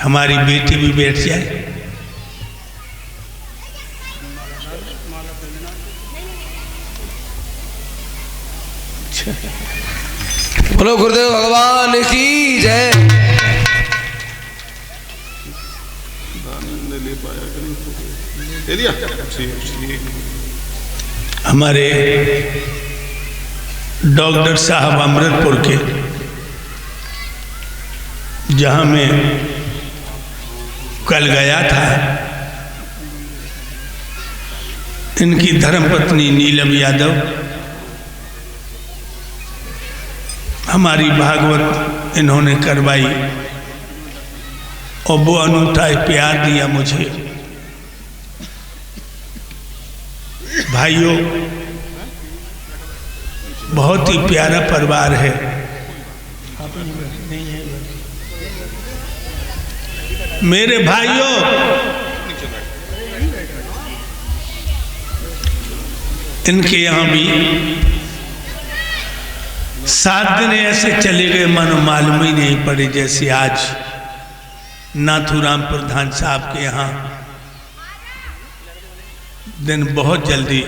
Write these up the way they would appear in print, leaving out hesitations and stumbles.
हमारी बेटी भी बैठ जाए। बोलो गुरुदेव भगवान की जय। हमारे डॉक्टर साहब अमृतपुर के, जहां मैं कल गया था, इनकी धर्मपत्नी नीलम यादव हमारी भागवत इन्होंने करवाई और वो अनूठा प्यार दिया मुझे। भाइयों, बहुत ही प्यारा परिवार है। मेरे भाइयों, इनके यहाँ भी 7 दिन ऐसे चले गए, मानो मालूम ही नहीं पड़े। जैसे आज नाथूराम प्रधान साहब के यहाँ दिन बहुत जल्दी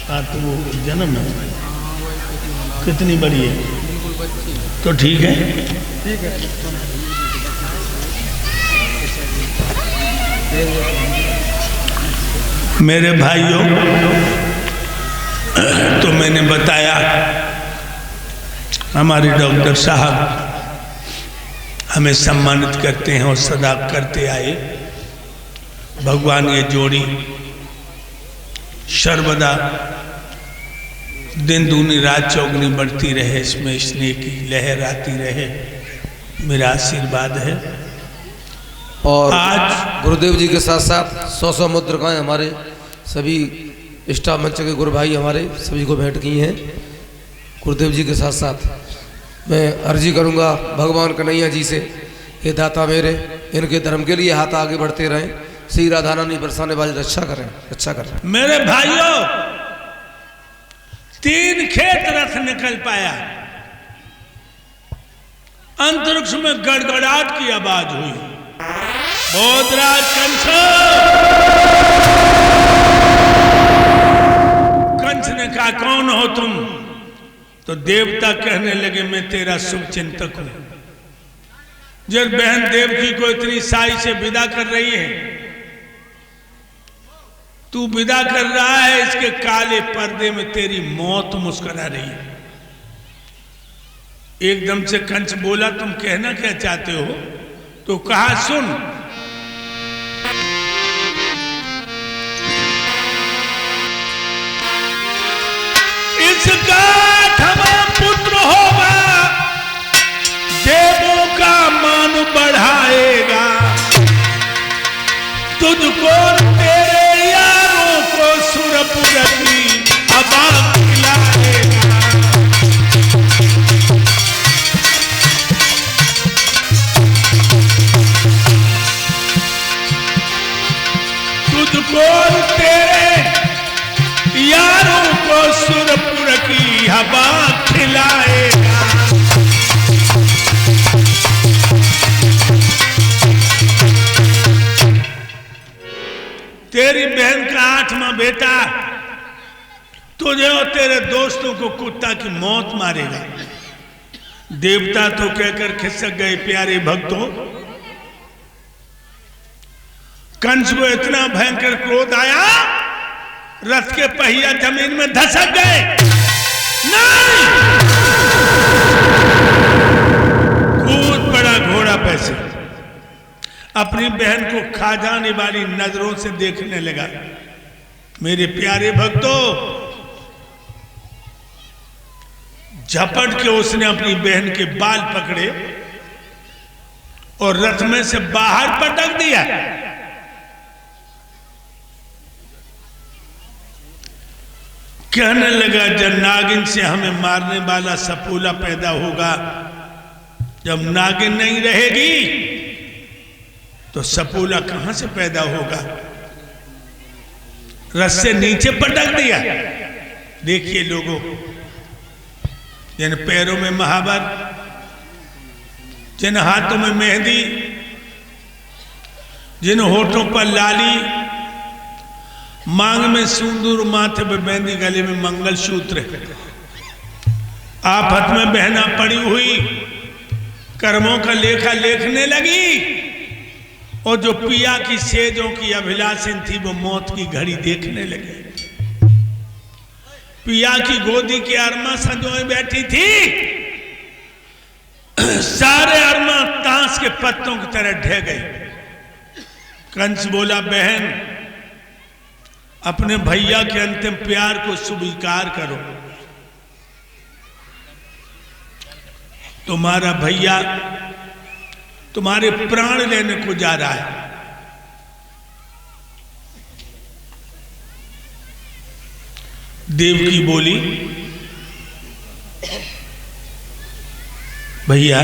तो वो जन्म है, कितनी बड़ी है तो ठीक है। मेरे भाइयों, तो मैंने बताया हमारे डॉक्टर साहब हमें सम्मानित करते हैं और सदा करते आए। भगवान ये जोड़ी सर्वदा दिन दूनी रात चौगनी बढ़ती रहे, इसमें स्नेह की लहर आती रहे, मेरा आशीर्वाद है। और आज गुरुदेव जी के साथ साथ 100 मुद्रिकाएं हमारे सभी स्टाफ मंच के गुरु भाई हमारे सभी को भेंट की हैं। गुरुदेव जी के साथ साथ मैं अर्जी करूंगा भगवान कन्हैया जी से, हे दाता मेरे, इनके धर्म के लिए हाथ आगे बढ़ते रहें, श्री राधा नहीं बरसाने वाली रक्षा करें, रक्षा करें। मेरे भाइयों, 3 खेत रथ निकल पाया, अंतरिक्ष में गड़गड़ाहट की आवाज हुई, बोधराज कंस ने कहा कौन हो तुम? तो देवता कहने लगे मैं तेरा शुभ चिंतक हूं। जब बहन देवकी को इतनी साई से विदा कर रही है, तू विदा कर रहा है, इसके काले पर्दे में तेरी मौत मुस्कुरा रही है। एकदम से कंस बोला तुम कहना क्या चाहते हो? तो कहा सुन, इसका पुत्र होगा, देवों का मान बढ़ाएगा, तुझको तेरे यारों को सुरपुर की हवा खिलाएगा। तुझको तेरे यारों को सुरपुर की हवा खिलाएगा। तेरी बहन का 8वां बेटा तुझे और तेरे दोस्तों को कुत्ता की मौत मारेगा। देवता तो कहकर खिसक गए प्यारे भक्तों। कंस को इतना भयंकर क्रोध आया, रथ के पहिया जमीन में धसक गए। नहीं, कूद पड़ा घोड़ा पे से, अपनी बहन को खा जाने वाली नजरों से देखने लगा। मेरे प्यारे भक्तों, झपट के उसने अपनी बहन के बाल पकड़े और रथ में से बाहर पटक दिया। कहने लगा जब नागिन से हमें मारने वाला सपूला पैदा होगा, जब नागिन नहीं रहेगी तो सपूला कहां से पैदा होगा। रथ से नीचे पटक दिया। देखिए लोगों, जिन पैरों में महावर, जिन हाथों में मेहंदी, जिन होठों पर लाली, मांग में सिंदूर, माथे पे मेहंदी, गले में मंगलसूत्र, आफत में बहना पड़ी हुई कर्मों का लेखा लेखने लगी, और जो पिया की सेजों की अभिलाषिन थी वो मौत की घड़ी देखने लगी। पिया की गोदी की अरमा संजोए बैठी थी, सारे अरमा ताश के पत्तों की तरह ढह गए। कंस बोला, बहन अपने भैया के अंतिम प्यार को स्वीकार करो, तुम्हारा भैया तुम्हारे प्राण लेने को जा रहा है। देवकी बोली, भैया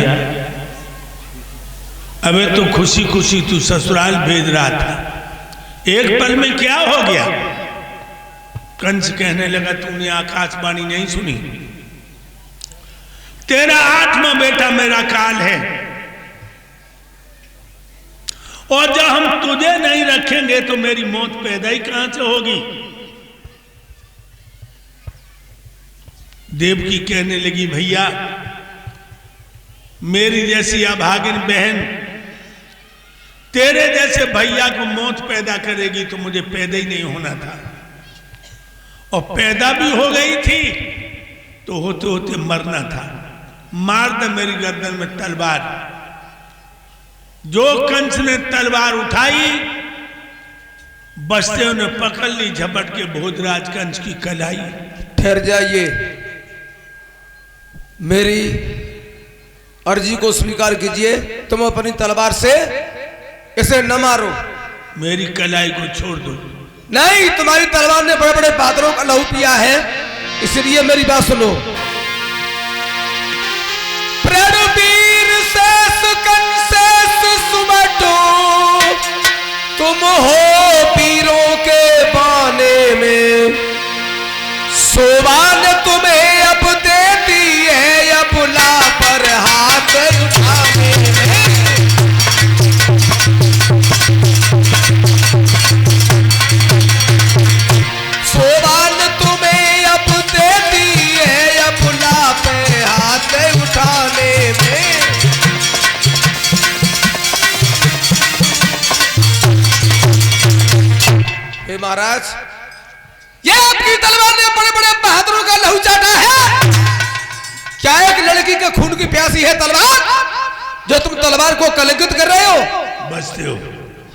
अबे तो खुशी खुशी तू ससुराल भेज रहा था, एक पल में क्या हो गया? कंस कहने लगा, तूने आकाशवाणी नहीं सुनी? तेरा आत्मा बेटा मेरा काल है, और जब हम तुझे नहीं रखेंगे तो मेरी मौत पैदा ही कहां से होगी? देवकी कहने लगी, भैया मेरी जैसी अभागिन बहन तेरे जैसे भैया को मौत पैदा करेगी तो मुझे पैदा ही नहीं होना था, और पैदा भी हो गई थी तो होते होते मरना था। मार दे मेरी गर्दन में तलवार। जो कंस ने तलवार उठाई, बस्तियों ने पकड़ ली, झपट के भोजराज कंस की कलाई। ठहर जाइए, मेरी अर्जी को स्वीकार कीजिए, तुम अपनी तलवार से इसे न मारो। मेरी कलाई को छोड़ दो। नहीं, तुम्हारी तलवार ने बड़े बड़े बहादुरों का लहू पिया है, इसलिए मेरी बात सुनो। प्रणवीर शेष कंसेश सुमटो, तुम हो वीरों के बाने में, सोबान तुम्हें अब देती है अबला पर हाथ उठाने में। सोबान तुम्हें अब देती है अबला पे हाथ उठाने में। हे महाराज, ये आपकी तलवार ने बड़े बड़े बहादुरों का लहू चाटा है। क्या एक लड़की के खून की प्यासी है तलवार, जो तुम तलवार को कलंकित कर रहे हो? बचते हो?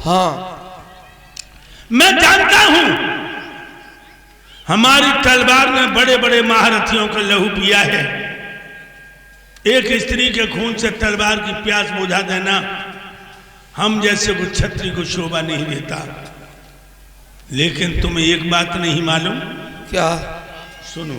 हाँ, मैं जानता हूं हमारी तलवार ने बड़े बड़े महारथियों का लहू पिया है। एक स्त्री के खून से तलवार की प्यास बुझा देना हम जैसे को क्षत्रिय को शोभा नहीं देता। लेकिन तुम्हें एक बात नहीं मालूम? क्या? सुनो।